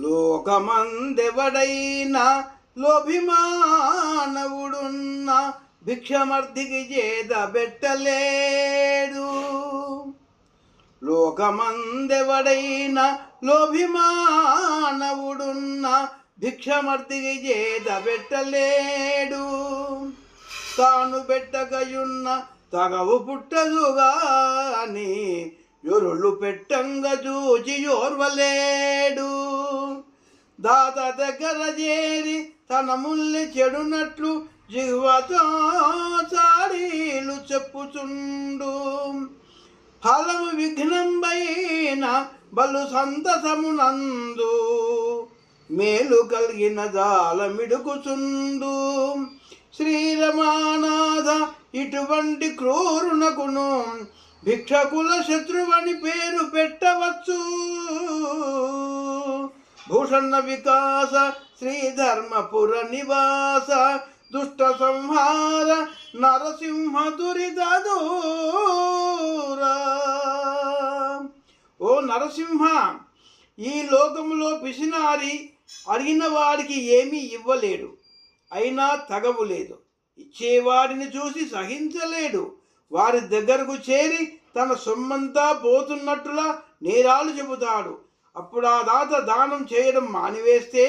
లోకమందెవడైనా లోభిమానవుడున్న భిక్షమర్థికి చేత పెట్టలేడు. లోకమందెవడైనా లోభిమానవుడున్న భిక్షమర్థికి చేత పెట్టలేడు. తాను పెట్టకయున్న తగవు పుట్టదుగాని యొరుళ్ళు పెట్టంగా చూచి ఓర్వలేడు. దాత దగ్గర చేరి తన ముల్లి చెడునట్లు జిహ్వతో చాడీలు చెప్పుచుండు. ఫలము విఘ్నంబైన బలు సంతసమునందు మేలు కలిగిన జాల మిడుకుచుండు. శ్రీరమానాథ ఇటువంటి క్రూరునకును భిక్షకుల శత్రువని పేరు పెట్టవచ్చు. భూషణ వికాస శ్రీధర్మపుర నివాస దుష్ట సంహార నరసింహ దురిత దూర. ఓ నరసింహ, ఈ లోకములో పిసినారి అడిగిన వాడికి ఏమీ ఇవ్వలేడు, అయినా తగవు లేదు. ఇచ్చేవాడిని చూసి సహించలేడు. వారి దగ్గరకు చేరి తన సొమ్మంతా పోతున్నట్టులా నేరాలు చెబుతాడు. అప్పుడు ఆ దాత దానం చేయడం మానివేస్తే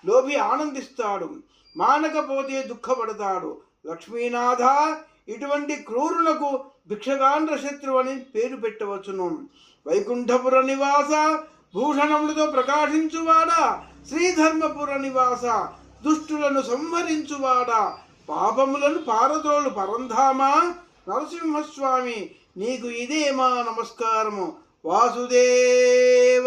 లోభి ఆనందిస్తాడు, మానకపోతే దుఃఖపడతాడు. లక్ష్మీనాథ, ఇటువంటి క్రూరులకు భిక్షగాండ్ర శత్రువు అని పేరు పెట్టవచ్చును. వైకుంఠపుర నివాస, భూషణములతో ప్రకాశించువాడా, శ్రీధర్మపుర నివాస, దుష్టులను సంహరించువాడా, పాపములను పారద్రోలు పరంధామా, నరసింహస్వామి నీకు ఇదే మా నమస్కారము. వాసుదేవ